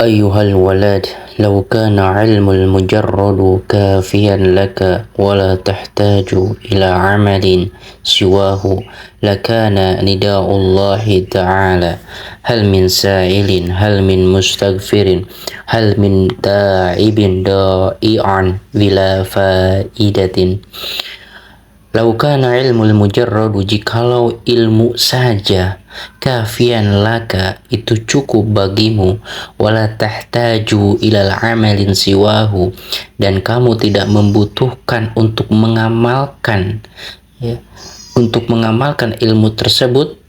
أيها الولد لو كان علم المجرد كافيا لك ولا تحتاج إلى عمل سواه لكان نداء الله تعالى هل من سائل هل من مستغفر هل من تائب ضائعا بلا فائدة. Lau kana ilmul mujarradu, jikalau ilmu saja, kafian laka, itu cukup bagimu, wala tahtaju ilal amalin siwahu, dan kamu tidak membutuhkan untuk mengamalkan, ya, untuk mengamalkan ilmu tersebut,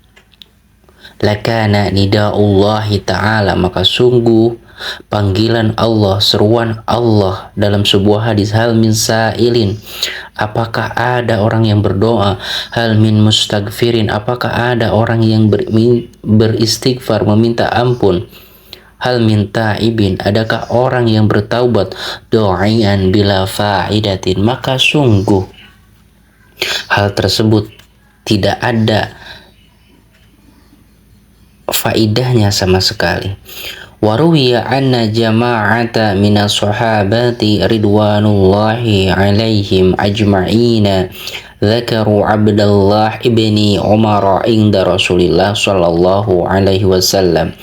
lakana nidaullahi ta'ala, maka sungguh panggilan Allah, seruan Allah dalam sebuah hadis, hal min sa'ilin, apakah ada orang yang berdoa, hal min mustaghfirin, apakah ada orang yang beristighfar, meminta ampun, hal min ta'ibin, adakah orang yang bertaubat, do'ian bila fa'idatin, maka sungguh hal tersebut tidak ada faidahnya sama sekali. Waruwiya anna jama'ata minas sahabati ridwanullahi alaihim ajma'ina dzakaru Abdullah ibni Umar inda Rasulillah sallallahu alaihi wasallam.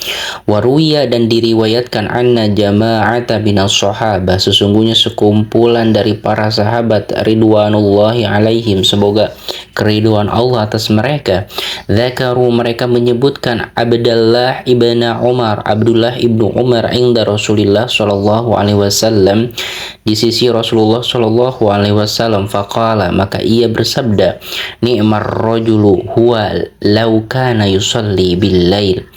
Waruwiya, dan diriwayatkan, anna jama'ata minas sahabah, sesungguhnya sekumpulan dari para sahabat, ridwanullahi alaihim, semoga keriduan Allah atas mereka, dzakaru, mereka menyebutkan, Abdullah ibn Umar, Abdullah ibnu Umar, inda Rasulillah sallallahu alaihi wasallam, di sisi Rasulullah sallallahu alaihi wasallam, faqala, maka ia bersabda, ni'mar rajulu huwa law kana yusalli bil lail,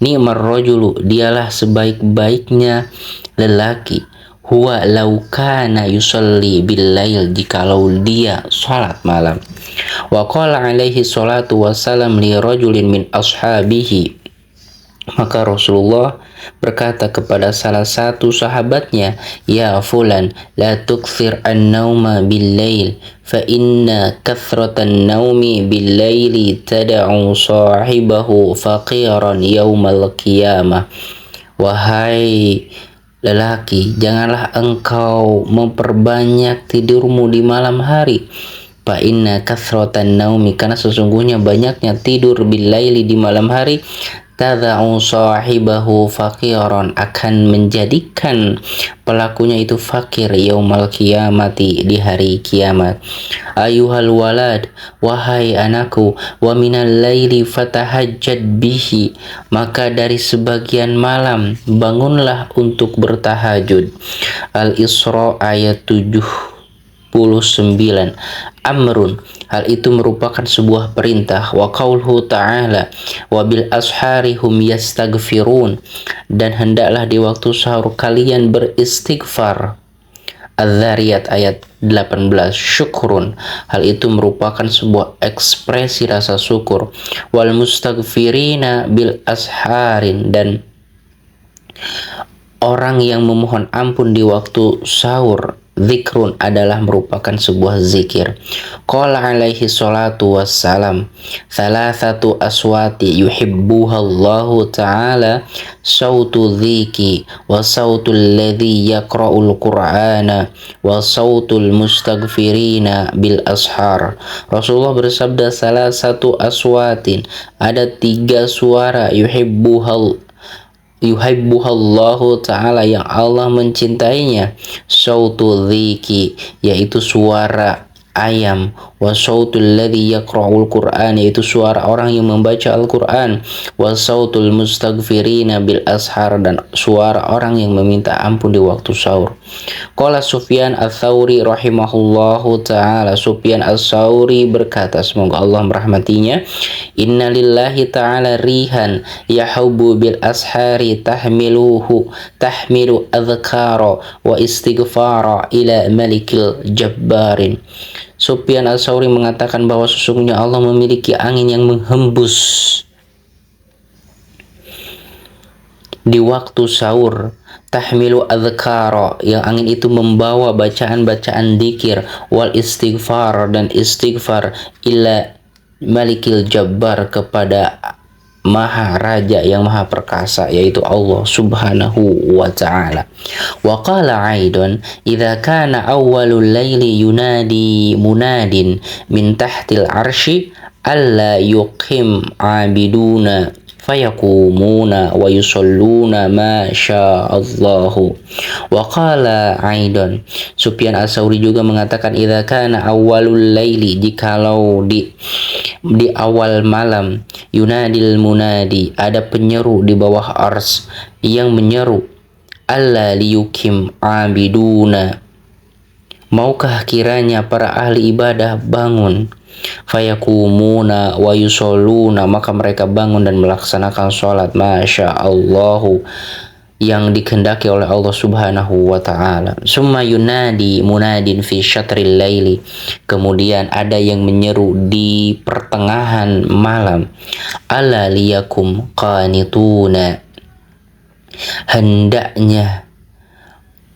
ni'mar rajulu, dialah sebaik-baiknya lelaki, huwa law kana yusalli bil lail, jikalau dia salat malam. Wa qala alaihi salatu wassalam li rajulin min ashabihi, maka Rasulullah berkata kepada salah satu sahabatnya, ya fulan, la tukthir an-nauma bil-lail, fa inna kathratan naumi bil-laili tada'u sahibahu faqiran yaumal qiyamah. Wahai lelaki, janganlah engkau memperbanyak tidurmu di malam hari. Fa inna kathratan naumi, karena sesungguhnya banyaknya tidur bil-laili, di malam hari, tada'u sahibahu faqiran, akan menjadikan pelakunya itu fakir yaumal qiyamati, di hari kiamat. Ayuhal walad, wahai anakku, wa minal laili fatahajjad bihi, maka dari sebagian malam bangunlah untuk bertahajud. Al-Isra ayat 79. Amrun, hal itu merupakan sebuah perintah. Wa qauluhu ta'ala, wa bil ashari hum yastaghfirun, dan hendaklah di waktu sahur kalian beristighfar. Az-Zariyat ayat 18. Syukrun, hal itu merupakan sebuah ekspresi rasa syukur. Wal mustaghfirina bil asharin, dan orang yang memohon ampun di waktu sahur, zikrun, adalah merupakan sebuah zikir. Qala alaihi salatu wassalam, thalathatu aswati yuhibbuha Allahu ta'ala, sautu dziki, wa sautul ladzi yaqra'ul qur'ana, wa sautul mustaghfirina bil ashar. Rasulullah bersabda, salah satu aswatin, ada 3 suara, yuhibbuhallahu ta'ala, yang Allah mencintainya, sautu dziki, yaitu suara ayam, wa sautul ladzi yaqra'ul qur'an, yaitu suara orang yang membaca Al-Qur'an, wa sautul mustaghfirina bil ashar, dan suara orang yang meminta ampun di waktu sahur. Qala Sufyan ats-Tsauri rahimahullahu ta'ala, Sufyan ats-Tsauri berkata, semoga Allah merahmatinya, inna lillahi ta'ala rihan yahubbu bil ashari tahmilu adhkara wa istighfara ila malikil jabbarin. Sufyan ats-Tsauri mengatakan bahwa sesungguhnya Allah memiliki angin yang menghembus di waktu sahur, tahmilu adhkara, yang angin itu membawa bacaan-bacaan dzikir, wal istighfar, dan istighfar, ila malikil jabbar, kepada Maha Raja yang Maha Perkasa, yaitu Allah Subhanahu wa Ta'ala. Wa qala aidan idza kana awwalul laili yunadi munadin min tahtil arsy alla yuqim abiduna fayakumuna wa yusalluna ma sya'allahu. Wa qala aidan, Sufyan Ats-Tsauri juga mengatakan idza kana awwalul laili, jikalau di awal malam, yunadil munadi, ada penyeru di bawah ars yang menyeru, alla liyukim abiduna, maukah kiranya para ahli ibadah bangun, fayakumuna wa yusalluna, maka mereka bangun dan melaksanakan sholat, masya Allahu, yang dikehendaki oleh Allah Subhanahu wa Ta'ala. Summa yunadi munadin fi syatril laili, kemudian ada yang menyeru di pertengahan malam, ala liyakum qanituna, hendaknya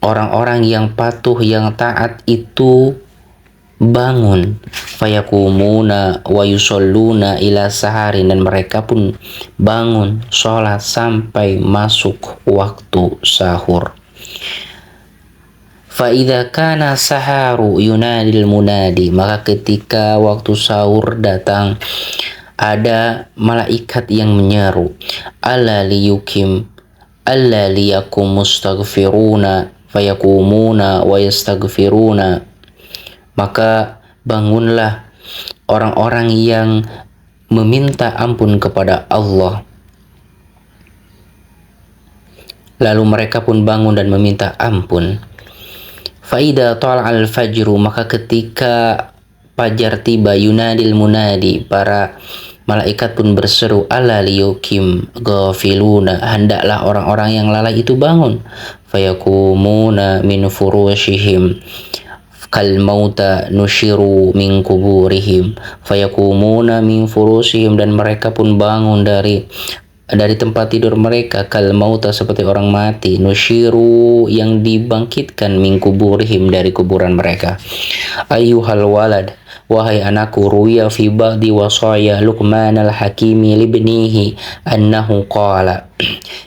orang-orang yang patuh, yang taat itu bangun, fayakumuna wa yusalluna ila saharin, dan mereka pun bangun sholat sampai masuk waktu sahur. Fa idza kana saharu yunadil munadi, maka ketika waktu sahur datang, ada malaikat yang menyeru, alla liyukim alla liyakum mustaghfiruna fayakumuna wa yastaghfiruna, maka bangunlah orang-orang yang meminta ampun kepada Allah. Lalu mereka pun bangun dan meminta ampun. Faida tal'al fajru, maka ketika fajar tiba, yunadil munadi, para malaikat pun berseru, ala liyukim ghafiluna, hendaklah orang-orang yang lalai itu bangun, fayakumuna min furushihim kal mauta nushiru min kuburihim fayakumuna min furushihim, dan mereka pun bangun dari tempat tidur mereka, kal mauta, seperti orang mati, nushiru, yang dibangkitkan, min kuburihim, dari kuburan mereka. Ayyuhal walad, wahai anakku, ruya fi ba'di wasaya Luqman al-Hakimi libnihi annahu qala,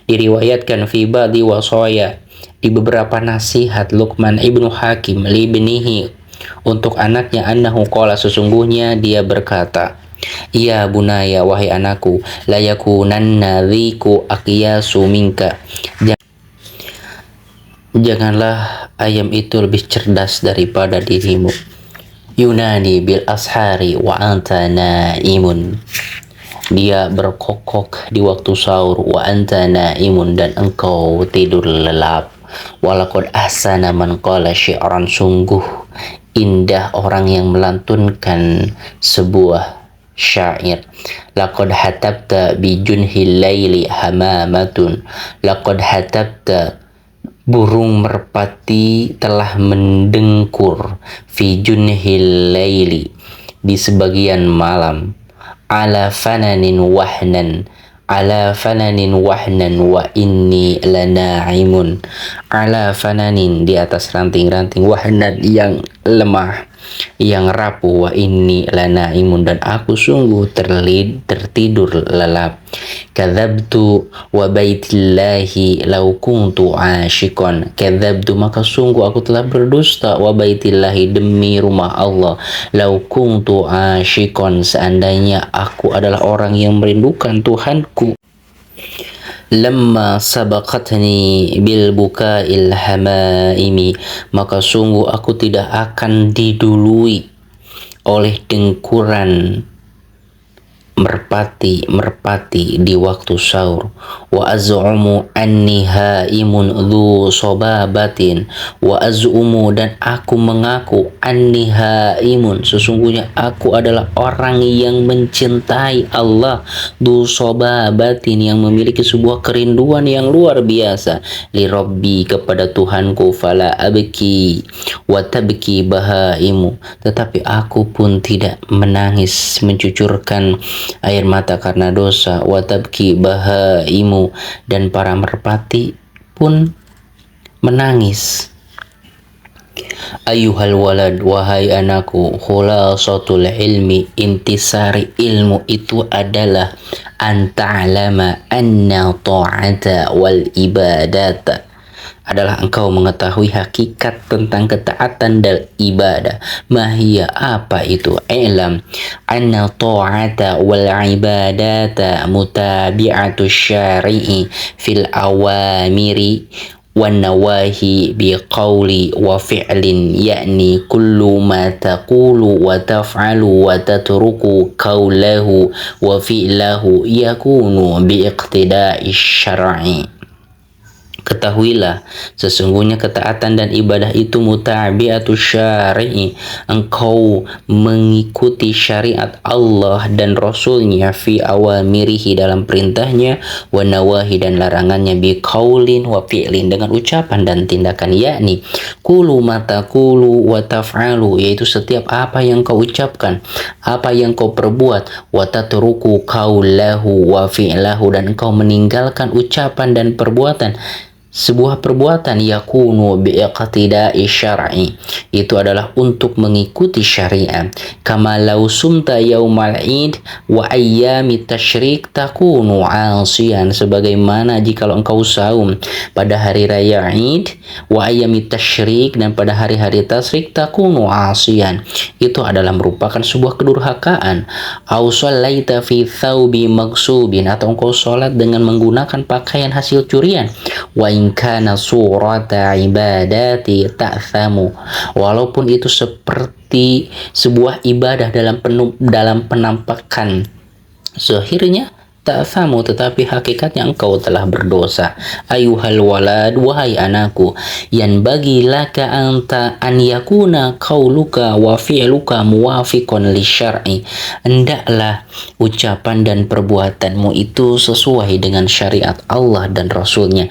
diriwayatkan fi ba'di wasaya, di beberapa nasihat Luqman ibnu Hakim, libnihi, untuk anaknya, annahu qala, sesungguhnya dia berkata, ya bunaya, wahai anakku, la yakunanna dhiku aqyasu minka, janganlah ayam itu lebih cerdas daripada dirimu, yunadi bil ashari wa anta naimun, dia berkokok di waktu sahur, wa anta naimun, dan engkau tidur lelap. Walaqad ahsana man qala syi'ran, sungguh indah orang yang melantunkan sebuah syair. Laqad hatabta bi junhil laili hamamatun, laqad hatabta, burung merpati telah mendengkur, fi junhil laili, di sebagian malam, ala fananin wahnan, ala fananin wahnan wa inni lanaimun, ala fananin, di atas ranting-ranting, wahnan, yang lemah, yang rapuh, wa inni lanaimun, dan aku sungguh tertidur lelap. Kadzabtu wa baitillahi law kuntu asyiqan, kadzabtu, maka sungguh aku telah berdusta, wa baitillahi, demi rumah Allah, law kuntu asyiqan, seandainya aku adalah orang yang merindukan Tuhanku. Lamma sabaqatni bil buka'il hamaimi, maka sungguh aku tidak akan didului oleh dengkuran merpati di waktu sahur. Wa az'umu anni haimun dzu sobabatin, wa az'umu, dan aku mengaku, anni haimun, sesungguhnya aku adalah orang yang mencintai Allah, dzu sobabatin, yang memiliki sebuah kerinduan yang luar biasa, li rabbi, kepada Tuhanku, fala abki wa tabki bahaimu, tetapi aku pun tidak menangis, mencucurkan air mata karena dosa, wa tabki bahaimu, dan para merpati pun menangis. Ayuhal walad, wahai anakku, khulasatul ilmi, intisari ilmu itu adalah anta'lama anna ta'ata wal ibadat, adalah engkau mengetahui hakikat tentang ketaatan dan ibadah. Mahia, apa itu? I'lam anna ta'ata wal ibadata mutabi'atu syari'i fil awamiri wan nawahi biqauli wa fi'lin, yakni kullu ma taqulu wa taf'alu wa tatruku qawlahu wa fi'lahu yakunu biiqtida'i syar'i. Ketahuilah, sesungguhnya ketaatan dan ibadah itu mutabi'atu syari'i, engkau mengikuti syariat Allah dan Rasulnya, fi awamirihi, dalam perintahnya, wa nawahi, dan larangannya, bi qaulin wa fi'lin, dengan ucapan dan tindakan, yakni kulu mata kulu wa taf'alu, yaitu setiap apa yang kau ucapkan, apa yang kau perbuat, wa tatruku qaulahu wa fi'lahu, dan engkau meninggalkan ucapan dan perbuatan sebuah perbuatan, yakunu biiqtida'i syar'i, itu adalah untuk mengikuti syariat. Kama law sumta yaumal id wa ayyami tasyrik takunu 'asiyan, sebagaimana jika engkau saum pada hari raya Id, wa ayyami tasyrik, dan pada hari-hari tasyrik, takunu 'asiyan, itu adalah merupakan sebuah kedurhakaan. Au shallaita fi thawbi magsubin, atau engkau salat dengan menggunakan pakaian hasil curian, wa in kana surata ibadati ta'thamu, walaupun itu seperti sebuah ibadah dalam penampakan zahirnya, ta'thamu, tetapi hakikatnya engkau telah berdosa. Ayuhal walad, wahai anakku, yan bagi laka anta an yakuna qauluka wa fi'luka muwafiqan li syar'i, hendaklah ucapan dan perbuatanmu itu sesuai dengan syariat Allah dan Rasulnya.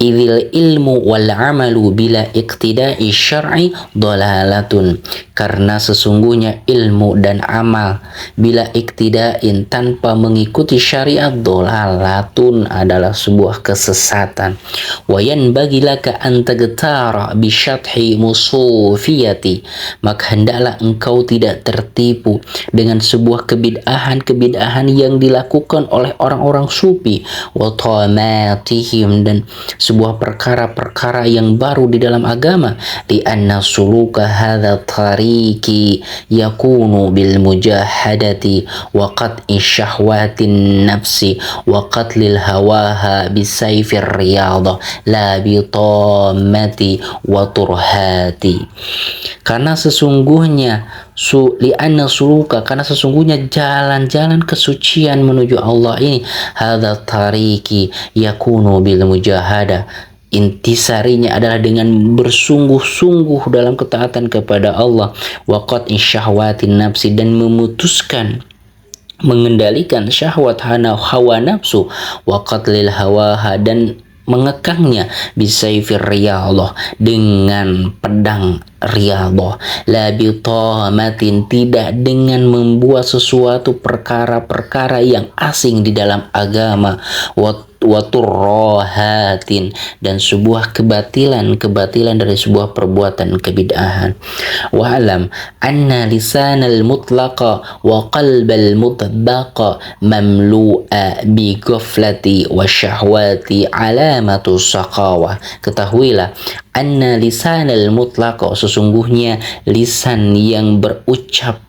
Idil ilmu wal amalu bila iqtida'i syar'i dolalatun, karena sesungguhnya ilmu dan amal bila iqtida'in, tanpa mengikuti syariat, dolalatun, adalah sebuah kesesatan. Wa yanbaghi laka an tagtara bi syathi musufiyati, maka hendaklah engkau tidak tertipu dengan sebuah kebid'ahan yang dilakukan oleh orang-orang sufi, wa tamatihim, dan sebuah perkara-perkara yang baru di dalam agama. Di anna suluka hadha tariqi yakunu bil mujahadati wa qat'i syahwatin nafsi wa qatlil hawaha bisayfir riyadah la bi tammati wa turhati, karena sesungguhnya li'anna suluka, karena sesungguhnya jalan-jalan kesucian menuju Allah ini, hadza tariqi yakunu bil mujahada, intisarinya adalah dengan bersungguh-sungguh dalam ketaatan kepada Allah, wa qat'i syahwatin nafsi, dan memutuskan mengendalikan syahwat hawa nafsu, wa qatlil hawaha, dan mengekangnya, bisayfir riyadhah, dengan pedang riyadhah, la bitamatin, tidak dengan membuat sesuatu perkara-perkara yang asing di dalam agama, waturrohatin, dan sebuah kebatilan dari sebuah perbuatan kebid'ahan. Wa'alam anna lisanal mutlaqa wa qalbal mutbaqa mamlu'a bi ghaflati wa syahwati alamatu saqawah. Ketahuilah, anna lisanal mutlaqa, sesungguhnya lisan yang berucap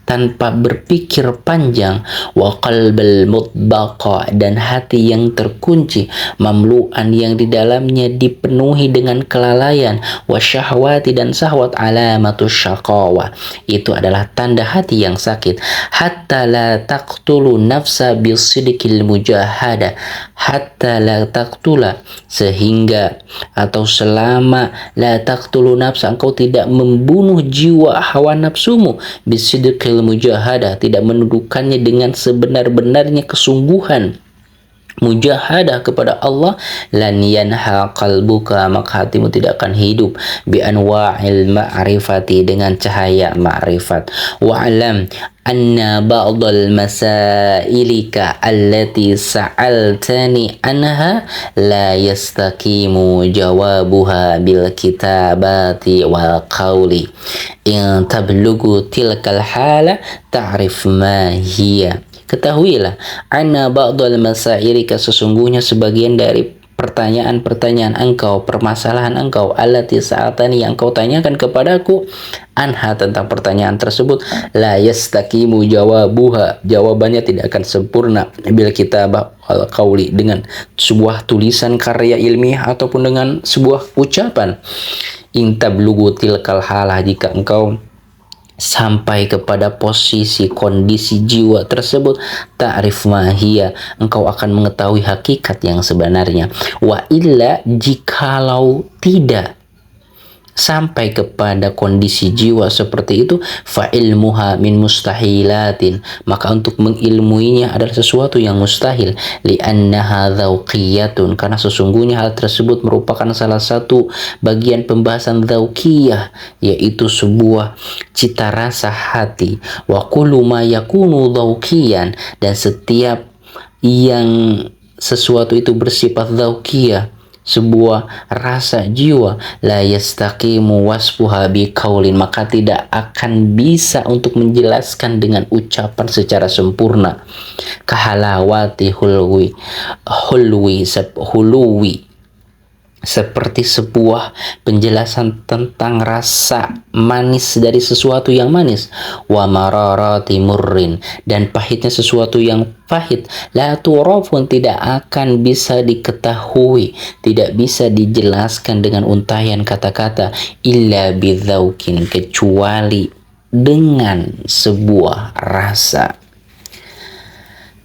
tanpa berpikir panjang, wa qalbal mutbaqa, dan hati yang terkunci, mamlu'an, yang di dalamnya dipenuhi dengan kelalaian, wa syahwati, dan syahwat, alamatu syaqawa, itu adalah tanda hati yang sakit. Hatta la taqtulu nafsa bisidqil mujahada, hatta la taqtula, sehingga atau selama, la taqtulu nafsa, engkau tidak membunuh jiwa hawa nafsumu, bisidqil mujahadah, tidak mendudukannya dengan sebenar-benarnya kesungguhan mujahadah kepada Allah, lan yanha qalbuka, maka hatimu tidak akan hidup, bi anwa'il ma'rifati, dengan cahaya ma'rifat. Wa'lam anna ba'dal masailika allati sa'altani anha la yastaqimu jawabuha bil kitabati wal qawli in tablugu tilkal hala ta'rif ma hiya. Ketahuilah, anna ba'dal masailika, sesungguhnya sebagian dari pertanyaan-pertanyaan engkau, permasalahan engkau, allati sa'atani, yang engkau tanyakan kepadaku, anha, tentang pertanyaan tersebut, la yastaqimu jawabuha, jawabannya tidak akan sempurna, bil kitabah wal qauli, dengan sebuah tulisan karya ilmiah ataupun dengan sebuah ucapan. In tablugu tilkal halah, jika engkau sampai kepada posisi kondisi jiwa tersebut, ta'rif mahia, engkau akan mengetahui hakikat yang sebenarnya. Wa illa, jikalau tidak sampai kepada kondisi jiwa seperti itu, fa ilmuha min mustahilatin, maka untuk mengilmuinya adalah sesuatu yang mustahil. Li'annaha dzauqiyatun, karena sesungguhnya hal tersebut merupakan salah satu bagian pembahasan dzauqiyah, yaitu sebuah cita rasa hati. Wa kullu ma yakunu dzauqiyan, dan setiap yang sesuatu itu bersifat dzauqiyah, sebuah rasa jiwa, la yastaqimu wasfuha biqaulin, maka tidak akan bisa untuk menjelaskan dengan ucapan secara sempurna. Kahalawati hulwi seperti sebuah penjelasan tentang rasa manis dari sesuatu yang manis. Wa mararati murrin, dan pahitnya sesuatu yang pahit. La turafun, tidak akan bisa diketahui, tidak bisa dijelaskan dengan untayan kata-kata, illa bidzauqin, kecuali dengan sebuah rasa.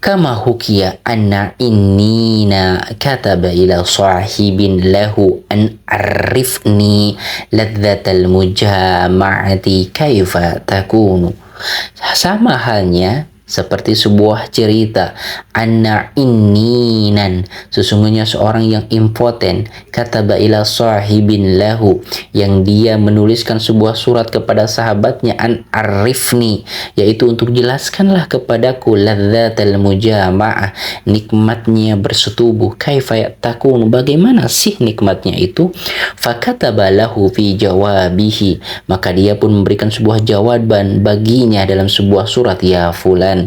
Kama hukiya anna innina kataba ila sahibin lahu an arifni ladzatal mujama'ati kaifa takunu. Sama halnya seperti sebuah cerita, anna inninan, sesungguhnya seorang yang impoten, kataba ila sahibin lahu, yang dia menuliskan sebuah surat kepada sahabatnya, an arifni, yaitu untuk jelaskanlah kepadaku ladzatal mujama'ah, nikmatnya bersetubuh, kaifa takun, bagaimana sih nikmatnya itu. Fakataba lahu fi jawabihi, maka dia pun memberikan sebuah jawaban baginya dalam sebuah surat, ya fulan,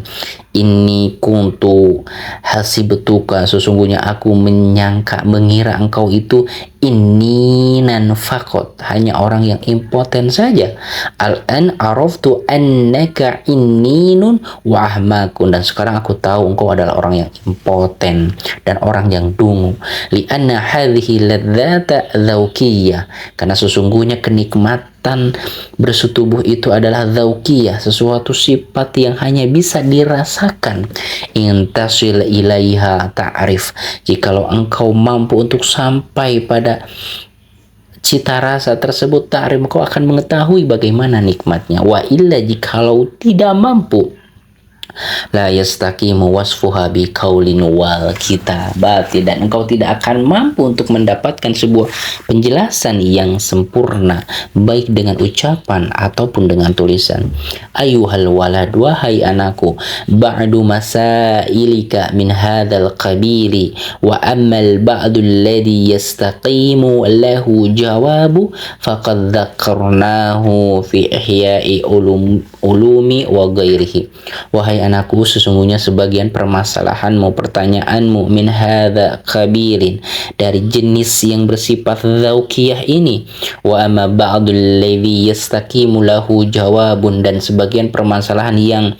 ini kuntu hasibtuka, sesungguhnya aku mengira engkau itu inninan fakot, hanya orang yang impoten saja. Al-an araftu annaka inninun wa ahmakun, dan sekarang aku tahu engkau adalah orang yang impoten dan orang yang dungu. Lianna hadhihi ladzata dzauqiyah, karena sesungguhnya kenikmatan bersetubuh itu adalah dzauqiyah, sesuatu sifat yang hanya bisa dirasakan. Intasil ilaiha ta'rif, jikalau engkau mampu untuk sampai pada cita rasa tersebut, ta'rif, engkau akan mengetahui bagaimana nikmatnya. Wa illa, jikalau tidak mampu, la yastaqimu wasfuha biqaulin wal kitabati, dan engkau tidak akan mampu untuk mendapatkan sebuah penjelasan yang sempurna, baik dengan ucapan ataupun dengan tulisan. Ayuhal walad, wahai anakku, ba'du masailika min hadzal qabili, wa ammal ba'du alladhi yastaqimu lahu jawabu faqad dzakarnahu fi ihya'i ulumi wa ghairihi. Wahai anakku, sesungguhnya sebagian permasalahanmu, pertanyaanmu, min hadza khabirin, dari jenis yang bersifat dzauqiyah ini, wa amma ba'dul ladzi yastaqimu lahu jawabun, dan sebagian permasalahan yang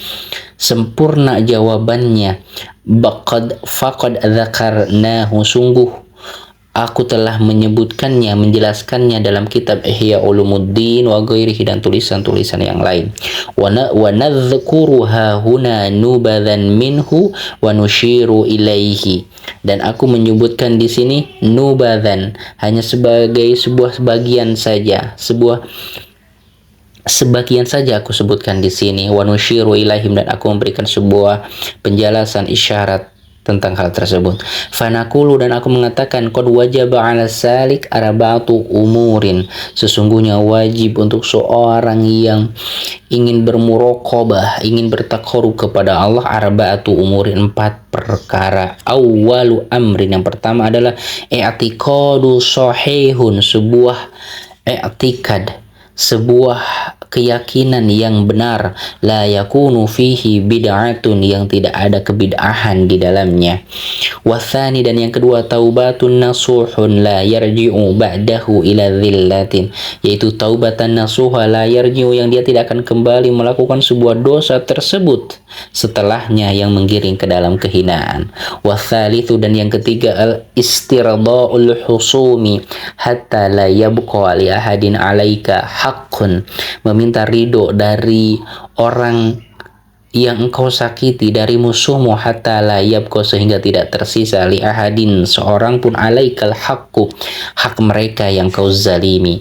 sempurna jawabannya, faqad dzakarnahu, sungguh aku telah menyebutkannya, menjelaskannya dalam kitab Ihya Ulumuddin wa ghairihi, dan tulisan-tulisan yang lain. Wa nadhkuruha huna nubadhan minhu wa nushiru ilaihi, dan aku menyebutkan di sini nubadhan, hanya sebagai sebuah sebagian saja, sebagian saja aku sebutkan di sini. Wa nushiru ilaihim, dan aku memberikan sebuah penjelasan isyarat tentang hal tersebut. Fanaqulu, dan aku mengatakan, qad wajaba 'ala salik arba'atu umurin, sesungguhnya wajib untuk seorang yang ingin bermuraqabah, ingin bertakarub kepada Allah, arba'atu umurin, 4 perkara. Awwalu amrin, yang pertama adalah i'tiqadu sahihun, sebuah i'tikad, sebuah keyakinan yang benar, la yakunu fihi bid'atun, yang tidak ada kebid'ahan di dalamnya. Wathani, dan yang kedua, taubatun nasuhun la yarji'u ba'dahu ila dhillatin, yaitu taubatan nasuha la yarji'u, yang dia tidak akan kembali melakukan sebuah dosa tersebut setelahnya yang menggiring ke dalam kehinaan. Wathalithu, dan yang ketiga, al istirda'ul husumi hatta la yabqa li ahadin alaika haqqun, meminta ridho dari orang yang engkau sakiti, dari musuhmu, hatta la yabqa, sehingga tidak tersisa, li ahadin, seorang pun, alaikal haqqu, hak mereka yang kau zalimi.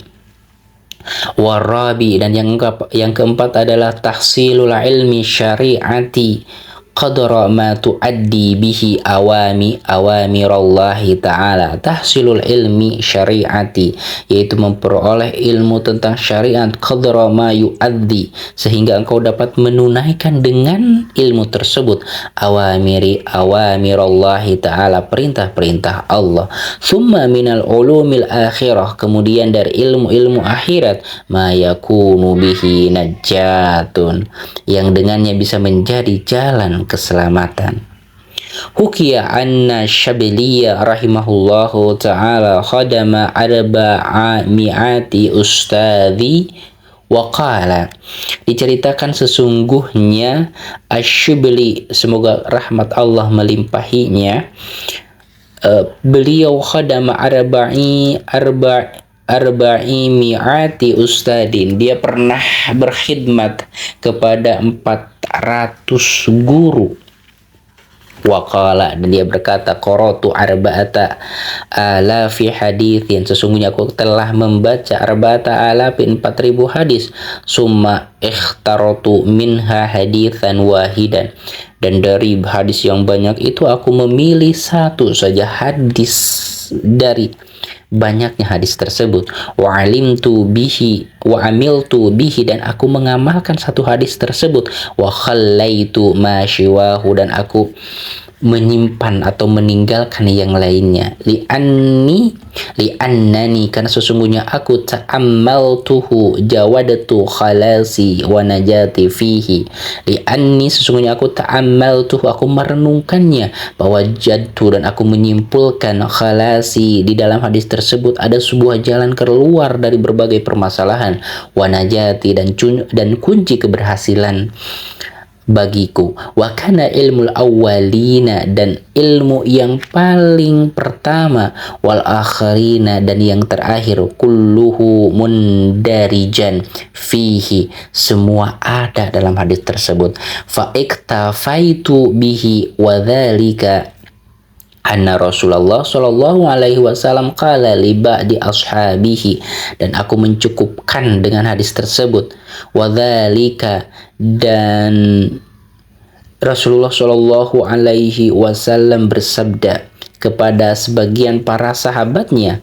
Warabi, dan yang keempat adalah tahsilul ilmi syari'ati qadra ma tuaddi bihi awamirallahi ta'ala. Tahsilul ilmi syari'ati, yaitu memperoleh ilmu tentang syariat, qadra ma yuaddi, sehingga engkau dapat menunaikan dengan ilmu tersebut awamirallahi ta'ala, perintah-perintah Allah. Thumma minal ulumil akhirah, kemudian dari ilmu-ilmu akhirat, ma yakunu bihi najatun, yang dengannya bisa menjadi jalan keselamatan. Hukiya anna Syabiliya rahimahullahu ta'ala khadama arba'a mi'ati ustadhi wa qala, diceritakan sesungguhnya Asy-Syibli, semoga rahmat Allah melimpahinya, beliau khadama arba'i mi'ati ustadin, dia pernah berkhidmat kepada 400 guru. Waqala, dan dia berkata, qara'tu arba'ata alafi hadithin, sesungguhnya aku telah membaca arba'ata alafin, 4.000 hadis. Summa ikhtaratu minha hadithan wahidan, dan dari hadis yang banyak itu aku memilih satu saja hadis dari banyaknya hadis tersebut. Wa amiltu bihi, dan aku mengamalkan satu hadis tersebut. Wa khallaitu ma syiwahu, dan aku menyimpan atau meninggalkan yang lainnya. Li'annani, karena sesungguhnya aku ta'ammaltuhu jawadtu khalasi wa najati fihi. Li'anni, sesungguhnya aku ta'ammaltuhu, aku merenungkannya, bahwa jadtu, dan aku menyimpulkan, khalasi, di dalam hadis tersebut ada sebuah jalan keluar dari berbagai permasalahan, wa najati, dan kunci keberhasilan bagiku. Wa kana ilmul awwalina, dan ilmu yang paling pertama, wal akhirina, dan yang terakhir, kulluhu mundarijan fihi, semua ada dalam hadis tersebut. Fa iktafaitu bihi wa dzalika anna Rasulullah sallallahu alaihi wasallam qala li ba'di ashabihi, dan aku mencukupkan dengan hadis tersebut. Wa dzalika, dan Rasulullah sallallahu alaihi wasallam bersabda kepada sebagian para sahabatnya,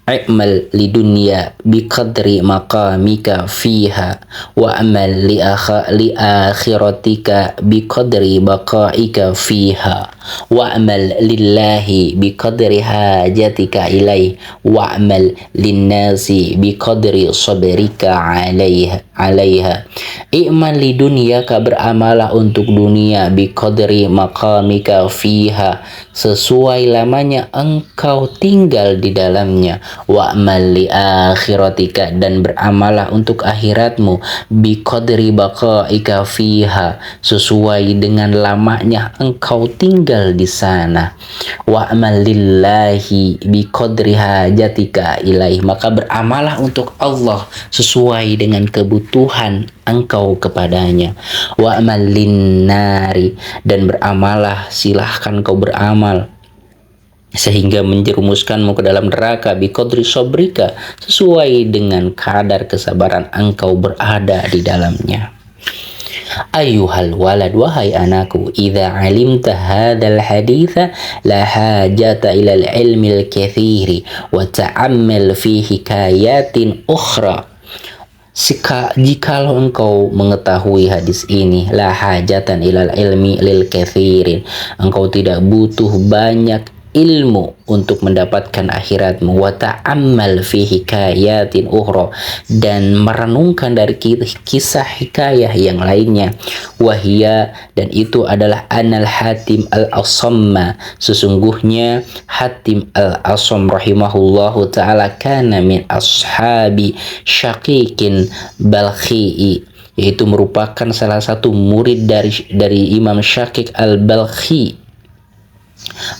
i'mal lidunya biqadri maqamika fiha wa amal li akhiratika biqadri baqaika fiha wa amal lillahi biqadri hajatika ilaih wa amal linnasi biqadri sabrika alaiha. I'mal lidunyaka, beramalah untuk dunia, biqadri maqamika fiha, sesuai lamanya engkau tinggal di dalamnya, wa amal li akhiratika, dan beramalah untuk akhiratmu, biqadri baqaika fiha, sesuai dengan lamanya engkau tinggal di sana, wa amal lillahi biqadri hajatika ilaih, maka beramalah untuk Allah sesuai dengan kebutuhan engkau kepadanya, wa amal linnari, dan beramalah, silahkan kau beramal sehingga menjerumuskanmu ke dalam neraka, biqadri sabrika, sesuai dengan kadar kesabaran engkau berada di dalamnya. Ayuhal walad, wahai anakku, idza alimta hadzal haditha la hajata ilal ilmil katsiri wa ta'ammal fi hikayatin ukhra. Jikalau engkau mengetahui hadis ini, la hajatan ilal ilmi lil kathirin, engkau tidak butuh banyak ilmu untuk mendapatkan akhiratmu. Wa ta'ammal fi hikayatin ukhra, dan merenungkan dari kisah hikayah yang lainnya. Wahia, dan itu adalah anal Hatim al-Asamma, sesungguhnya Hatim al-Asam rahimahullahu ta'ala kana min ashabi Syaqiqin Balkhi'i, yaitu merupakan salah satu murid dari Imam Syaqiq al-Balkhi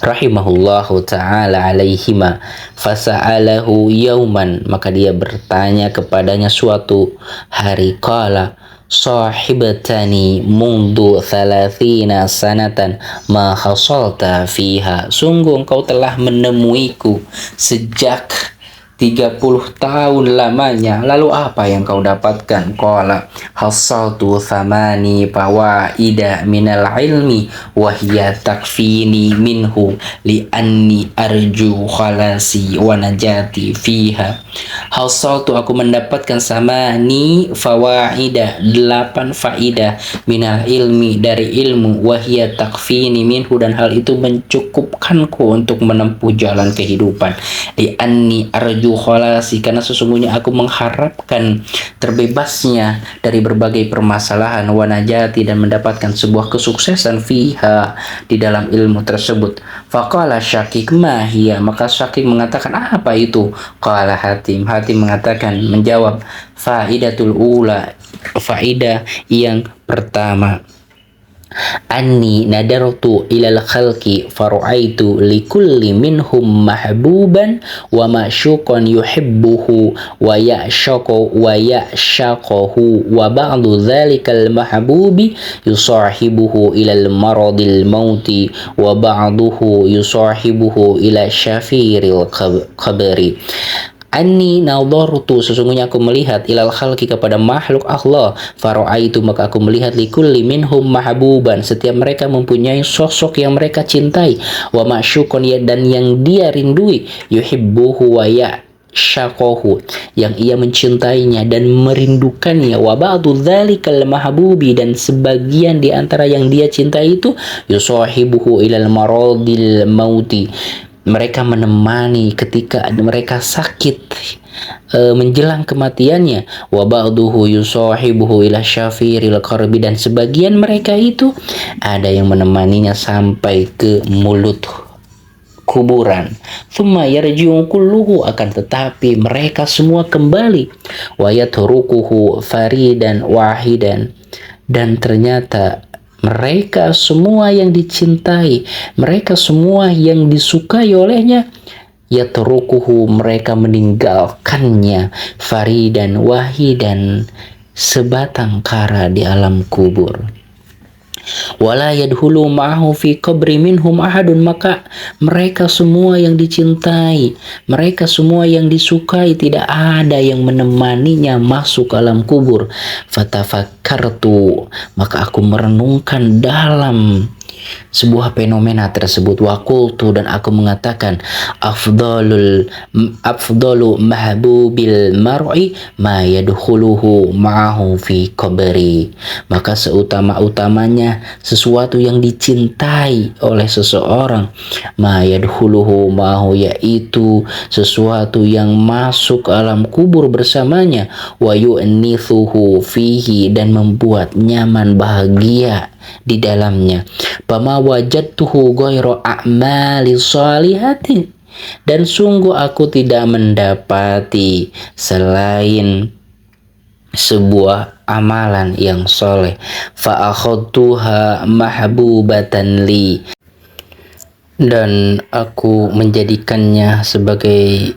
rahimahullahu ta'ala alaihima. Fasa'alahu yauman, maka dia bertanya kepadanya suatu hari, qala sahibatani mundu thalathina sanatan ma hasalta fiha, sungguh engkau telah menemuiku sejak 30 tahun lamanya, lalu apa yang kau dapatkan? Qala hasaltu thamani fawaida minal ilmi wahya takfini minhu li'anni arju khalasi wa najati fiha. Hasaltu, aku mendapatkan samani fawaida, 8 faidah, minal ilmi, dari ilmu, wahya takfini minhu, dan hal itu mencukupkanku untuk menempuh jalan kehidupan. Li'anni arju khalasi, karena sesungguhnya aku mengharapkan terbebasnya dari berbagai permasalahan, wa najati, dan mendapatkan sebuah kesuksesan fiha, di dalam ilmu tersebut. Faqala Syaqiq ma hiya, maka Syaqiq mengatakan, apa itu? Qala Hatim mengatakan, menjawab, faidatul ula, faidah yang pertama, anni nadartu ilal khalqi faru'aitu likulli minhum mahbuban wa ma'syuqan yuhibbuhu wa ya'shaqu wa ya'shaqahu wa ba'du dhalikal mahbubi yusahibuhu ilal maradil mauti wa ba'duhu yusahibuhu ila syafiril qabri. Anni nadartu, sesungguhnya aku melihat, ilal khalqi, kepada makhluk Allah, faro'aitu, maka aku melihat, likulli minhum mahbuban, setiap mereka mempunyai sosok yang mereka cintai, wa ma'syukon, dan yang dia rindui, yuhibbuhu wa ya'shakohu, yang ia mencintainya dan merindukannya, wa ba'du dzalikal mahbubi, dan sebagian di antara yang dia cintai itu, yusahibuhu ilal maradil mauti, mereka menemani ketika mereka sakit, menjelang kematiannya, wa ba'duhu yusahibuhu ila syafiril qarbi, dan sebagian mereka itu ada yang menemaninya sampai ke mulut kuburan. Thumma yarji'u kulluhu, akan tetapi mereka semua kembali, wa yatrukuhu faridan wahidan, dan ternyata mereka semua yang dicintai, mereka semua yang disukai olehnya, yatrukuhu, mereka meninggalkannya, faridan wahidan, sebatang kara di alam kubur. Wala yadhulu ma'ahu fi qabri minhum ahadun, maka mereka semua yang dicintai, mereka semua yang disukai, tidak ada yang menemaninya masuk alam kubur. Fatafakkartu, maka aku merenungkan dalam sebuah fenomena tersebut, waqultu, dan aku mengatakan, afdalu mahbubil mar'i ma yadkhuluhu ma'ahu fi qabri, maka seutama-utamanya sesuatu yang dicintai oleh seseorang, ma yadkhuluhu ma'ahu, yaitu sesuatu yang masuk alam kubur bersamanya, wa yu'nithuhu fihi, dan membuat nyaman bahagia di dalamnya. Pama wajadtuhu ghairu a'mali shalihatin, dan sungguh aku tidak mendapati selain sebuah amalan yang soleh. Fa akhadtuha mahbubatan li, dan aku menjadikannya sebagai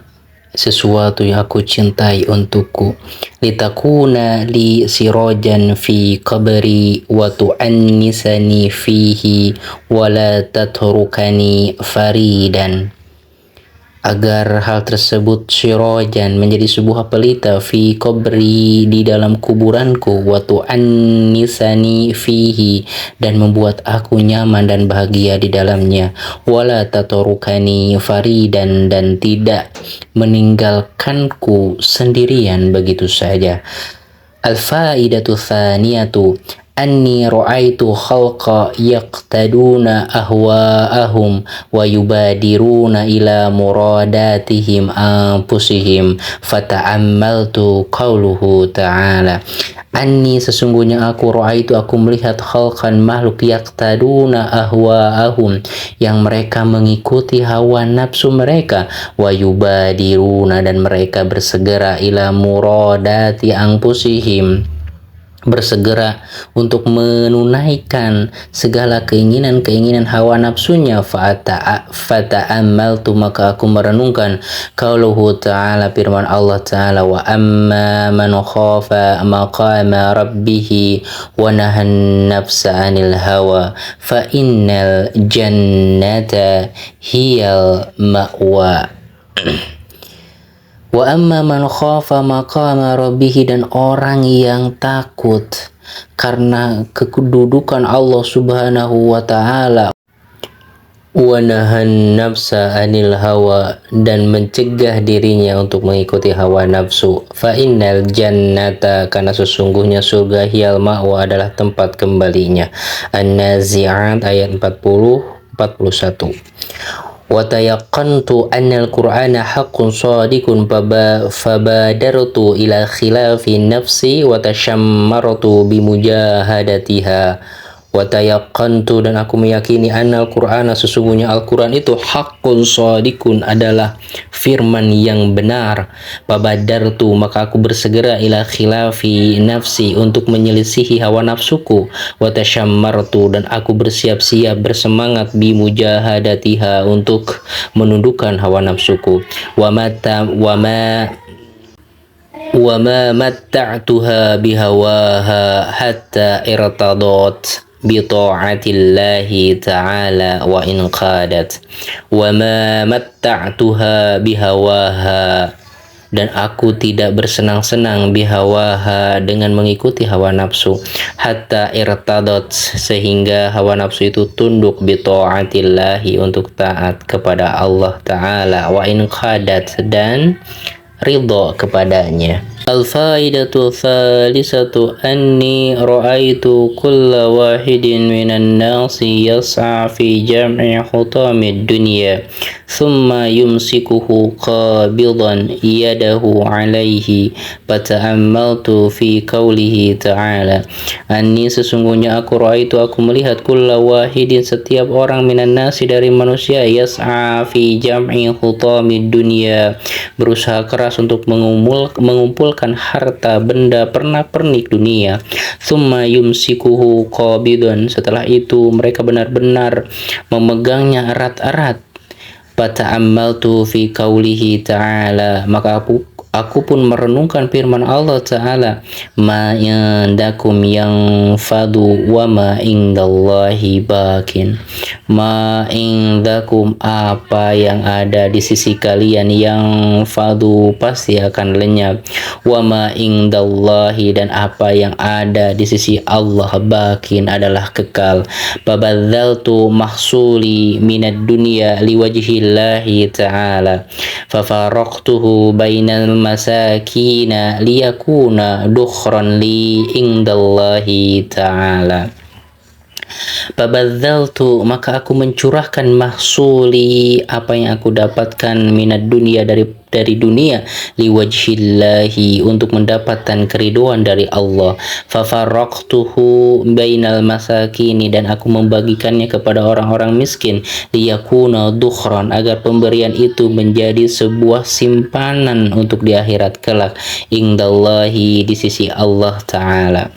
sesuatu yang aku cintai untukku, litakuna li sirajan fi qabri wa tu'annisani fihi wa la tatrukani faridan, agar hal tersebut syirajan menjadi sebuah pelita fi qabri di dalam kuburanku, wa tu'annisani fihi dan membuat aku nyaman dan bahagia di dalamnya, wala tatarukani faridan dan tidak meninggalkanku sendirian begitu saja. Al-faidatu tsaniyatu anni ra'aitu khalqa yaqtaduna ahwa'ahum wa yubadiruna ila muradatihim anfusihim fata'ammaltu qawluhu ta'ala. Anni sesungguhnya aku ra'aitu aku melihat khalqan makhluk yaqtaduna ahwa'ahum yang mereka mengikuti hawa nafsu mereka, wa yubadiruna dan mereka bersegera ila muradati anfusihim bersegera untuk menunaikan segala keinginan-keinginan hawa nafsunya. Fata'ammaltu maka aku merenungkan qauluhu ta'ala firman Allah ta'ala, wa amma man khafa maqama rabbih wa nahan nafsa 'anil hawa fa innal jannata hiyal ma'wa. Wa amma man khafa maqama rabbih dan orang yang takut karena kedudukan Allah Subhanahu wa taala, wa nahan nafsa 'anil hawa dan mencegah dirinya untuk mengikuti hawa nafsu, fa innal jannata karena sesungguhnya surga hiyal ma'wa adalah tempat kembalinya. An-Nazi'at ayat 40-41. Wa tayaqqantu anna al-Qur'ana haqqun shadiqun fabadartu ila khilafi nafsi wa tashammartu bimujahadatiha. Wa tayaqqantu dan aku meyakini anna al-Qur'ana sesungguhnya Al-Qur'an itu haqqun shadiqun adalah firman yang benar. Fabadartu maka aku bersegera ila khilafi nafsi untuk menyelisihi hawa nafsuku, wa tashammartu dan aku bersiap-siap bersemangat bimujahadatiha untuk menundukkan hawa nafsuku. Wa ma matta'tuha bihawaha hatta irtadat bi ta'atillahi ta'ala wa in qadat. Wa ma matta'tuha bihawaha dan aku tidak bersenang-senang bihawaha dengan mengikuti hawa nafsu, hatta irtadat sehingga hawa nafsu itu tunduk bi ta'atillahi untuk taat kepada Allah Ta'ala, wa in qadat dan ridha kepadanya. Al-faidatu thalithatu anni ra'aitu kulla wahidin minan nasi yas'a fi jam'i hutamid dunya thumma yumsikuhu qabidan yadahu alaihi fata'ammaltu fi qawlihi ta'ala. Anni sesungguhnya aku ra'aitu aku melihat kulla wahidin setiap orang minan nasi dari manusia yas'a fi jam'i hutamid dunya berusaha keras untuk mengumpulkan harta benda pernak-pernik dunia. Summa yumsikuhu qabidan setelah itu mereka benar-benar memegangnya erat-erat. Fata'ammaltu fi qawlihi ta'ala maka aku pun merenungkan firman Allah Ta'ala, ma indakum yang fadu wa ma indallahi bakin. Ma indakum apa yang ada di sisi kalian yang fadu pasti akan lenyap, wa ma indallahi dan apa yang ada di sisi Allah bakin adalah kekal. Babadzaltu mahsuli minad dunya liwajhillahi ta'ala fafaraqtuhu bainal masakina liyakuna dukhran li indallahi ta'ala. Babadzaltu maka aku mencurahkan mahsuli apa yang aku dapatkan minad dunia dari dunia liwajhillahi untuk mendapatkan keriduan dari Allah. Fafaraqtuhu bainal masakini dan aku membagikannya kepada orang-orang miskin liyakuna dukhran agar pemberian itu menjadi sebuah simpanan untuk di akhirat kelak indallahi di sisi Allah Ta'ala.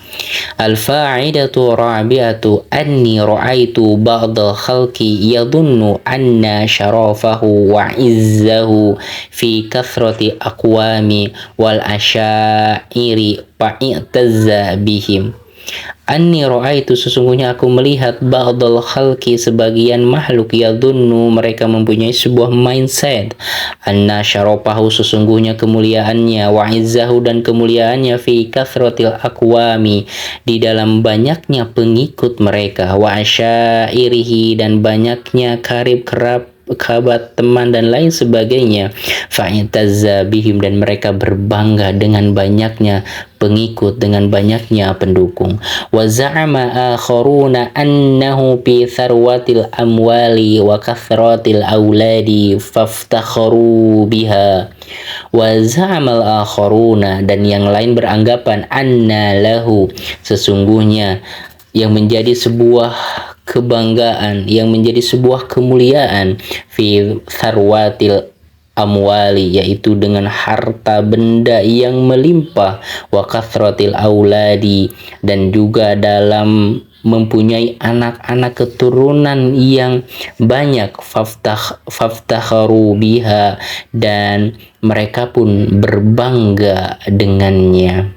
Al-fa'idatu rabi'atu anni ra'aitu ba'dal khalqi yadunnu anna syarafahu wa izzahu fi kathrati aqwami wal asyairi fa'itazza bihim. Anni ra'aitu sesungguhnya aku melihat ba'dal khalqi sebagian makhluk yadhunnu mereka mempunyai sebuah mindset anna syarafahu sesungguhnya kemuliaannya wa izzahu dan kemuliaannya fi kathratil aqwami di dalam banyaknya pengikut mereka wa asyairihi dan banyaknya karib kerabat teman dan lain sebagainya fa'itazza bihim dan mereka berbangga dengan banyaknya pengikut dengan banyaknya pendukung wa za'ama akharuna annahu fi tharwatil amwali wa kathratil auladi faftakharu biha wa za'amal akharuna dan yang lain beranggapan anna lahu sesungguhnya yang menjadi sebuah kebanggaan yang menjadi sebuah kemuliaan fi tharwatil amwali yaitu dengan harta benda yang melimpah wa kathratil auladi dan juga dalam mempunyai anak-anak keturunan yang banyak faftakharu biha dan mereka pun berbangga dengannya.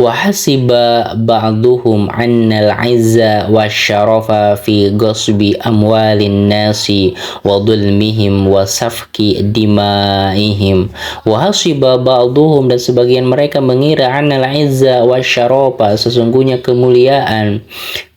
Wahasiba ba'duhum annal izza wasyarafa fi ghasbi amwalin nasi wa dhulmihim wa safki dimaihim. Wahasiba ba'duhum dan sebagian mereka mengira annal izza wasyarafa sesungguhnya kemuliaan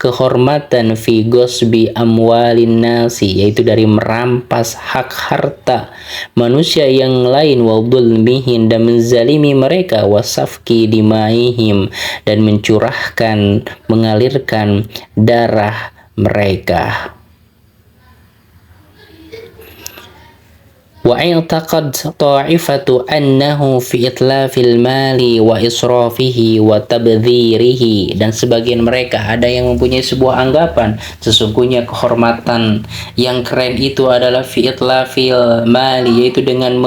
kehormatan fi ghasbi amwalin nasi yaitu dari merampas hak harta manusia yang lain wa dhulmihim dan menzalimi mereka wa safki dimaihim dan mencurahkan mengalirkan darah mereka. Wa i'taqad ta'ifatu annahu fi itlafil mali wa israfihi wa tabdhirihi dan sebagian mereka ada yang mempunyai sebuah anggapan sesungguhnya kehormatan yang keren itu adalah fi itlafil mali yaitu dengan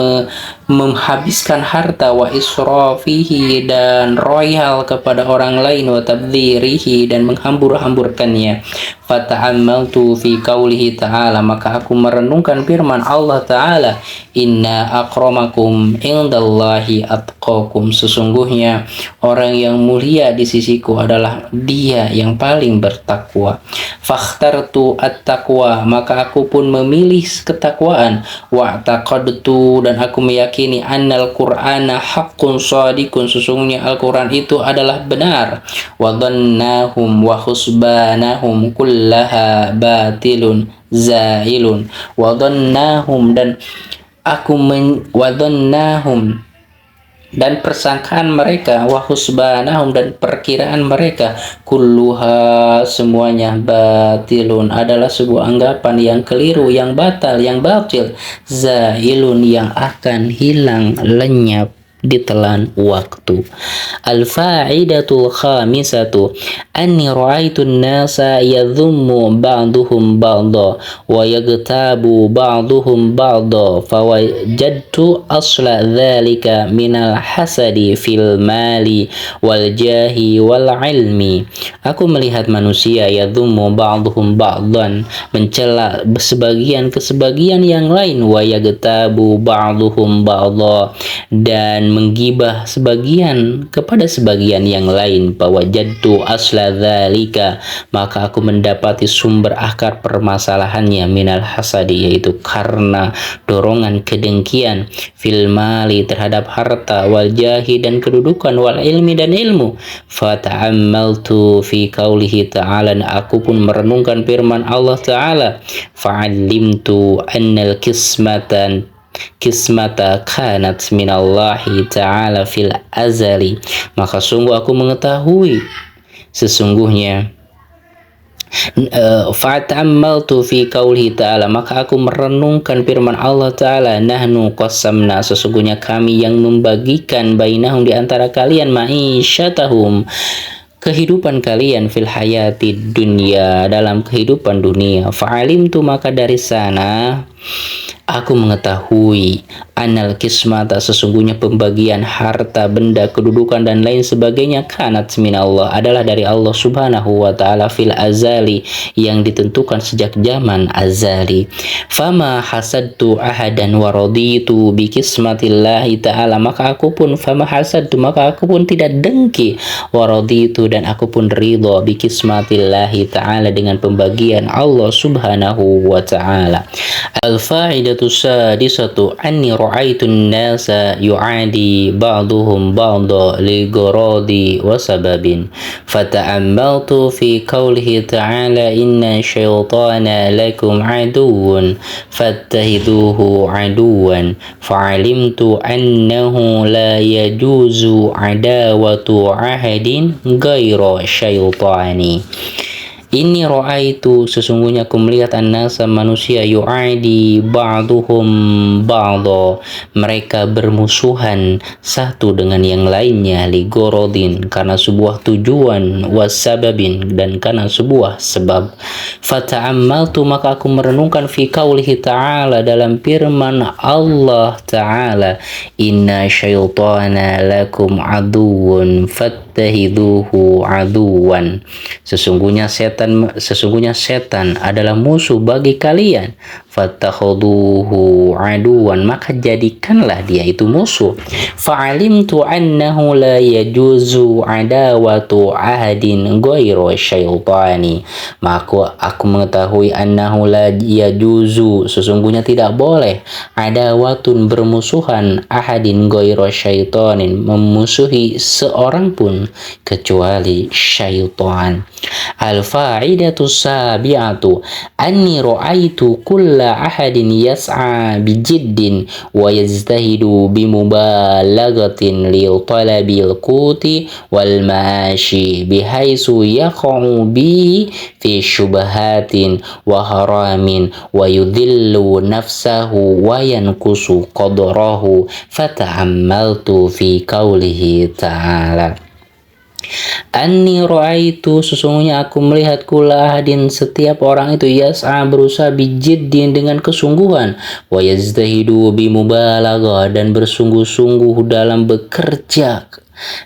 menghabiskan harta wa israfihi dan royal kepada orang lain wa tabdhirihi dan menghambur-hamburkannya. Fata'ammaltu fi qaulihi ta'ala maka aku merenungkan firman Allah Ta'ala inna akramakum indallahi atqakum sesungguhnya orang yang mulia di sisiku adalah dia yang paling bertakwa. Fakhtartu at-taqwa maka aku pun memilih ketakwaan wa taqadtu dan aku meyakini annal qur'ana haqqun shadiqun sesungguhnya Al-Qur'an itu adalah benar wa dhannahum wa husbanahum kullaha batilun zailun wa dhannahum dan aku wadhannahum dan persangkaan mereka wa husbanahum dan perkiraan mereka kulluha semuanya batilun adalah sebuah anggapan yang keliru yang batal yang batil zailun yang akan hilang lenyap ditelan waktu. Al-fa'idatul khamisatu anni ra'aitun nasa yadhummu ba'duhum ba'da wa yagtabu ba'duhum ba'da fawajadtu asla dhalika minal hasadi fil mali wal jahi wal ilmi. Aku melihat manusia yadhummu ba'duhum ba'dan mencela sebagian ke sebagian yang lain wa yagtabu ba'duhum ba'da dan menggibah sebagian kepada sebagian yang lain fawajadtu asla dzalika maka aku mendapati sumber akar permasalahannya minal hasadi yaitu karena dorongan kedengkian fil mali terhadap harta wal jahi dan kedudukan wal ilmi dan ilmu. Fata'ammaltu fi qaulihi ta'ala aku pun merenungkan firman Allah Ta'ala fa'alimtu annal kismata kanat minallahi ta'ala fil azali maka sungguh aku mengetahui sesungguhnya fa'tammaltu fi qaulihi ta'ala maka aku merenungkan firman Allah Ta'ala nahnu qasamna sesungguhnya kami yang membagikan bainahum di antara kalian ma'isyatahum kehidupan kalian fil hayati dunia dalam kehidupan dunia fa'alimtu maka dari sana Aku mengetahui anal kismata sesungguhnya pembagian harta, benda, kedudukan dan lain sebagainya kanat minallah adalah dari Allah Subhanahu wa taala fil azali yang ditentukan sejak zaman azali. Fama hasadtu ahadan wa raditu bi kismatillahi taala maka aku pun tidak dengki wa raditu dan aku pun ridha bi kismatillahi taala dengan pembagian Allah Subhanahu wa taala. Al-fa'idatu sadisatu anni ra'aitun nasa yu'adi ba'duhum ba'da li gharadi wa sababin fata'ammaltu fi qawlihi ta'ala inna syaitana lakum aduwwun fattahiduhu aduwwan fa'alimtu annahu la yajuzu adawatu ahadin ghaira syaitani. Ini ro'aitu sesungguhnya aku melihat an-nasa manusia yu'adi ba'duhum ba'do mereka bermusuhan satu dengan yang lainnya li gorodin karena sebuah tujuan wasababin dan karena sebuah sebab. Fata'ammaltu maka aku merenungkan fi qaulihi ta'ala dalam firman Allah ta'ala inna syaitana lakum aduwwun fattahiduhu aduwan sesungguhnya setan adalah musuh bagi kalian fattakhuduhu aduwan maka jadikanlah dia itu musuh. Fa'alimtu annahu la yajuzu adawatu ahadin ghairu syaitani maka aku mengetahui annahu la yajuzu sesungguhnya tidak boleh adawatun bermusuhan ahadin ghairu syaitanin memusuhi seorang pun kecuali syaitan. Al-fa'idatu sabi'atu anni ra'aitu kulla ahadin yas'a bijiddin wa yazdahidu bimubalagatin li talabil quti wal ma'ashi bihaisu yaqa'u bi fi syubahatin wa haramin wa yudhillu nafsahu wa yankusu qadrahu fata'ammaltu fi qawlihi ta'ala Anni ra'aitu sesungguhnya aku melihat kula ahadin setiap orang itu yas'a berusaha bijiddin dengan kesungguhan wa yazdahidu bimubalaghah dan bersungguh-sungguh dalam bekerja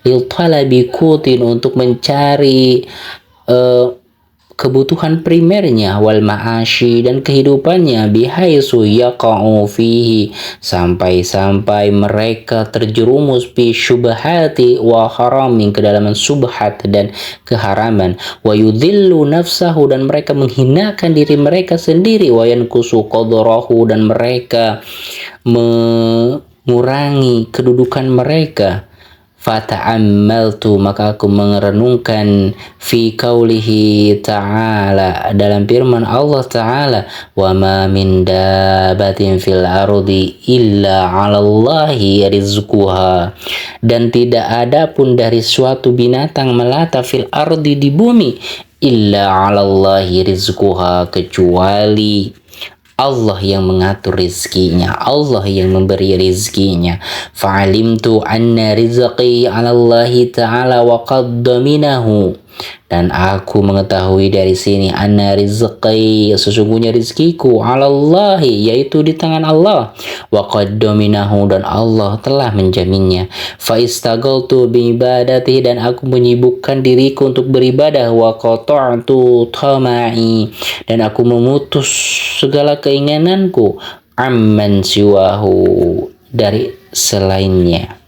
lil talabi qutin untuk mencari kebutuhan primernya wal ma'ashi dan kehidupannya bihaisu yaqa'u fihi sampai mereka terjerumus fi syubhati wa haramin ke dalam subhat dan keharaman wa yudhillu nafsahu dan mereka menghinakan diri mereka sendiri wa yankusu qadrahu dan mereka mengurangi kedudukan mereka. Fata'ammaltu maka aku merenungkan fi qaulihi ta'ala dalam firman Allah ta'ala wa ma min dabatin fil ardi illa 'alallahi rizquha dan tidak ada pun dari suatu binatang melata fil ardi di bumi illa 'alallahi rizquha kecuali Allah yang mengatur rizkinya, Allah yang memberi rizkinya. Fa'alimtu anna rizqi 'ala Allah ta'ala wa qad daminahu. Dan aku mengetahui dari sini anna rizqi sesungguhnya rizkiku 'ala Allah yaitu di tangan Allah wa qad daminahu dan Allah telah menjaminnya. Fa istaghaltu bi ibadati dan aku menyibukkan diriku untuk beribadah wa qata'tu tama'i dan aku memutus segala keinginanku amman siwahu dari selainnya.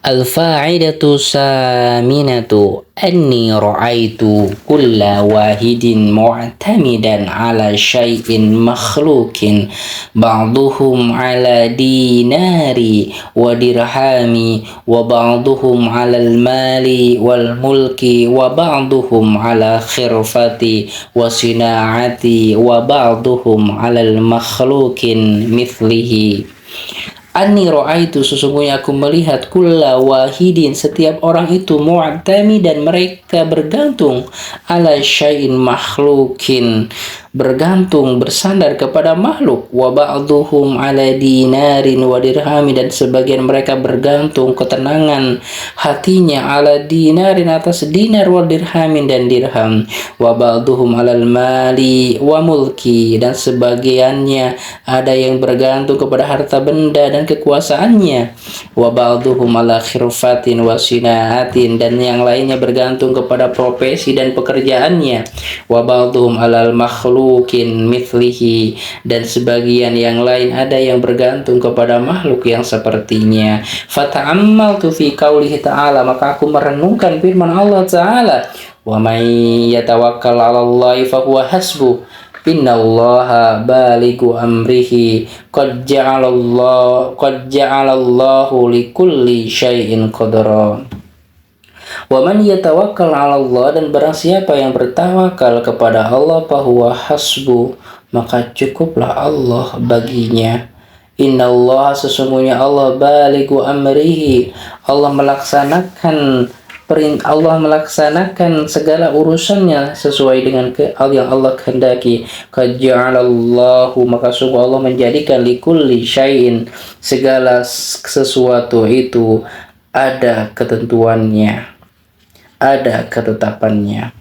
Al-fa'idatu saminatu anni ra'aitu kulla wahidin mu'tamidan ala syai'in makhlukin ba'duhum ala dinari wa dirhami wa ba'duhum ala al-mali wal mulki wa ba'duhum ala khirfati wa sina'ati wa ba'duhum ala al-makhlukin mithlihi. Anni ra'aitu, sesungguhnya aku melihat kulla wahidin, setiap orang itu mu'tami dan mereka bergantung ala syai'in makhlukin, bergantung bersandar kepada makhluk, wa ba'duhum ala dinarin wa dirhami, dan sebagian mereka bergantung ketenangan hatinya ala dinarin, atas dinar, wa dirhamin dan dirham, wa ba'duhum alal mali wa mulki, dan sebagiannya ada yang bergantung kepada harta benda dan kekuasaannya, wa ba'duhum ala khirfatin wa sinaatin, dan yang lainnya bergantung kepada profesi dan pekerjaannya, wa ba'duhum alal makhlukin mithlihi, dan sebagian yang lain ada yang bergantung kepada makhluk yang sepertinya. Fata'ammaltu fi qaulihi ta'ala, maka aku merenungkan firman Allah Ta'ala, wa may yatawakkal 'ala Allahi fahuwa hasbuh, innallaha balighu amrihi qad ja'alallahu likulli syai'in qadra. Wa man yatawakkal 'ala Allah, dan barang siapa yang bertawakal kepada Allah, fahuwa hasbu, maka cukuplah Allah baginya. Innallaha, sesungguhnya Allah, balighu amrihi, Allah melaksanakan segala urusannya sesuai dengan yang Allah kehendaki. Qad ja'alallahu, maka sungguh Allah menjadikan likulli syai'in, segala sesuatu itu ada ketentuannya, ada ketetapannya.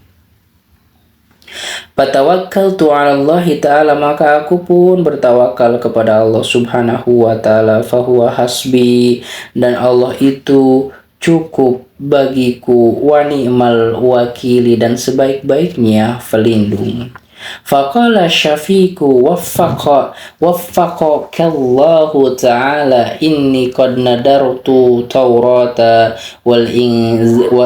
Fatawakkaltu 'ala Allah Ta'ala, maka aku pun bertawakal kepada Allah Subhanahu wa Ta'ala. Fahuwa hasbi, dan Allah itu cukup bagiku. Wa ni'mal wakili, dan sebaik-baiknya pelindung. Faqala Syafiqu waffaqakallahu ta'ala, inni qad nadartu Taurata wa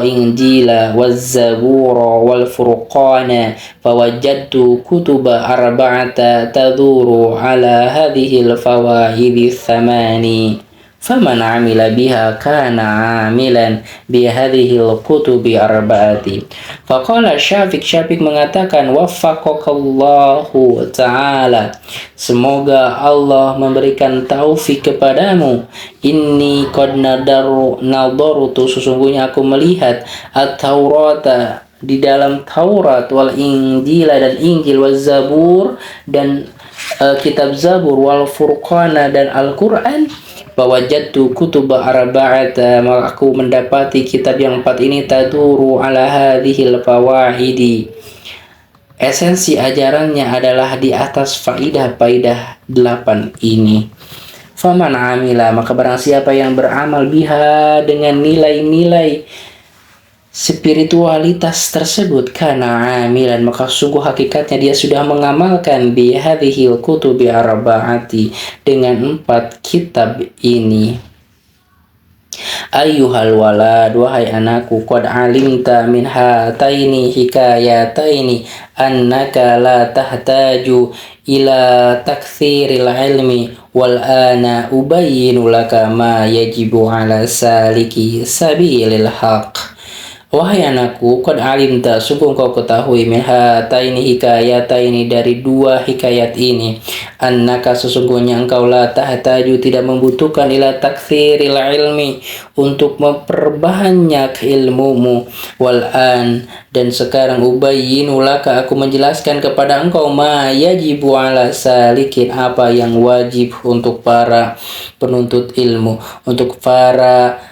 Injila waz Zabura wal Furqana, fawajadtu kutuba arba'ata taduru ala hadhihi al fawaidi thamani, faman amila biha kana amilan bihadhil kutubi arba'ati. Faqala Syafiq mengatakan, waffaqakallahu ta'ala, semoga Allah memberikan taufik kepadamu. Inni qad nadartu, sesungguhnya aku melihat at-Taurata, di dalam Taurat, wal Injila, dan Injil, wal Zabur, dan kitab Zabur, wal Furqana, dan Al-Quran. Fawajadtu kutuba arba'ata, maka aku mendapati kitab yang 4 ini, taduru ala hadhil fawaidi, esensi ajarannya adalah di atas faidah-faidah 8 ini. Faman amila, maka barang siapa yang beramal biha, dengan nilai-nilai spiritualitas tersebut, kana amilan, maka sungguh hakikatnya dia sudah mengamalkan bihadhil kutubi arba'ati, dengan 4 kitab ini. Ayyuhal walad, wahai anakku, qad alimta min hataini hikayataini annaka la tahtaju ila takthiril ilmi, wal ana ubayyinu laka ma yajibu ala saliki sabilil haq. Wahai anakku, qad alimta, sungguh kau ketahui, min hataini hikayataini, dari 2 hikayat ini, annaka, sesungguhnya engkau la tahtaju, tidak membutuhkan, ila takthiril ilmi, untuk memperbanyak ilmumu, wal an, dan sekarang, ubayyinu laka, aku menjelaskan kepada engkau, ma yajibu ala salikin, apa yang wajib untuk para penuntut ilmu, untuk para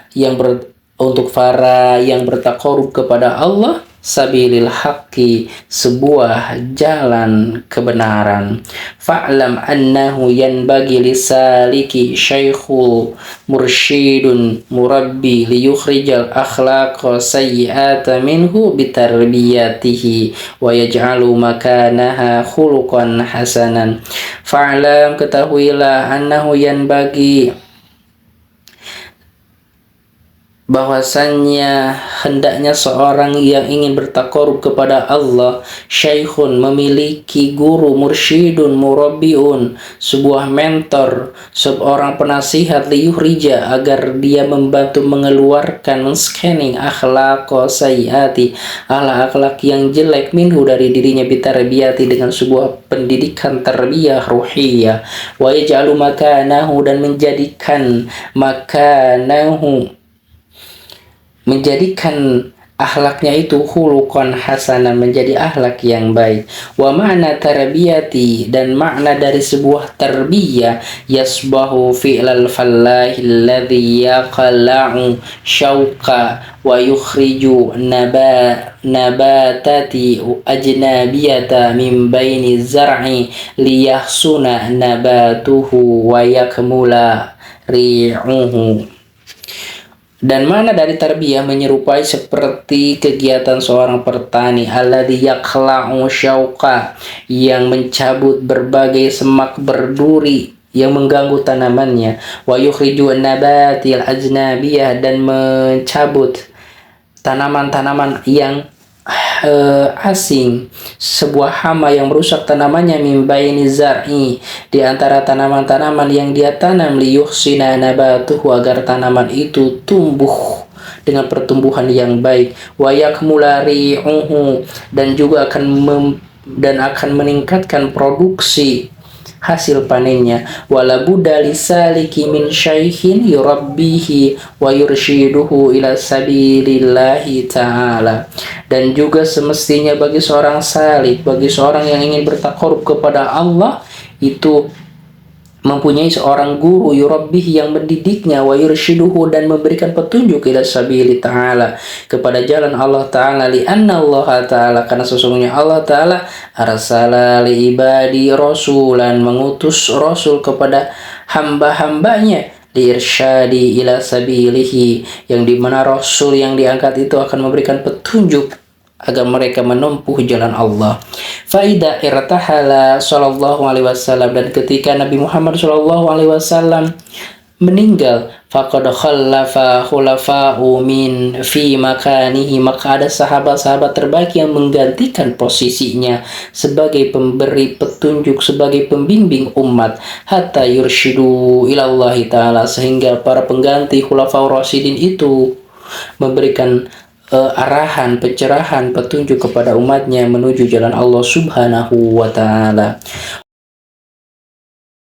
yang bertaqarrub kepada Allah, sabilil haqqi, sebuah jalan kebenaran. Fa'lam annahu yanbaghi lisaliki syaikhul mursyidun murabbi liyukhrijal akhlaqa sayyi'ata minhu bitarbiyatihi wa yaj'alu makanaha khuluqan hasanan. Fa'lam, ketahuilah, annahu yanbaghi, bahwasannya hendaknya seorang yang ingin bertakarub kepada Allah, syaikhun, memiliki guru, mursyidun, murabbiun, sebuah mentor, seorang penasihat, liyuhrija, agar dia membantu mengeluarkan, men-scanning akhlaq sayyiati, akhlak yang jelek, minhu, dari dirinya, bitarbiyati, dengan sebuah pendidikan tarbiyah ruhiyah, wa yaj'alu makanahu, dan menjadikan akhlaknya itu khuluqan hasanah, menjadi akhlak yang baik. Wa makna tarbiyati, dan makna dari sebuah tarbiyah, yasbahu fi'lal fallahi alladhi yaqla'u syauqa wa yukhriju nabatati ajnabiyata min baini zar'i liyahsuna nabatuhu wa yakmula ri'uhu. Dan mana dari tarbiyah menyerupai seperti kegiatan seorang petani, alladzi yaqla'u syauqa, yang mencabut berbagai semak berduri yang mengganggu tanamannya, wa yukhriju nabatil ajnabiyah, dan mencabut tanaman-tanaman yang asing, sebuah hama yang merusak tanamannya, min baini zar'i, di antara tanaman-tanaman yang dia tanam, liyuhsina nabatuhu, agar tanaman itu tumbuh dengan pertumbuhan yang baik, wa yakmula ri'uhu, dan juga akan meningkatkan produksi hasil panennya. Wala budda lisaliki min syaikhin yurabbihi wa yurshiduhu ila sabilillahi ta'ala. Dan juga semestinya bagi seorang salik, bagi seorang yang ingin bertakarub kepada Allah, itu mempunyai seorang guru, yurabbih, yang mendidiknya, wa yurshiduhu, dan memberikan petunjuk, ila sabili ta'ala, kepada jalan Allah Ta'ala, lianna Allah Ta'ala, karena sesungguhnya Allah Ta'ala arsala li ibadi rasulan, mengutus rasul kepada hamba-hambanya, liirsyadi ila sabilihi, yang dimana rasul yang diangkat itu akan memberikan petunjuk agar mereka menempuh jalan Allah. Faida irtahala sallallahu alaihi wasallam, dan ketika Nabi Muhammad sallallahu alaihi wasallam meninggal, faqad khallafa khulafa'u min fi makanihi, maka ada sahabat-sahabat terbaik yang menggantikan posisinya sebagai pemberi petunjuk, sebagai pembimbing umat, hatta yurshidu ilallahi ta'ala, sehingga para pengganti khulafa'ur rasyidin itu memberikan arahan, pencerahan, petunjuk kepada umatnya menuju jalan Allah Subhanahu wa ta'ala.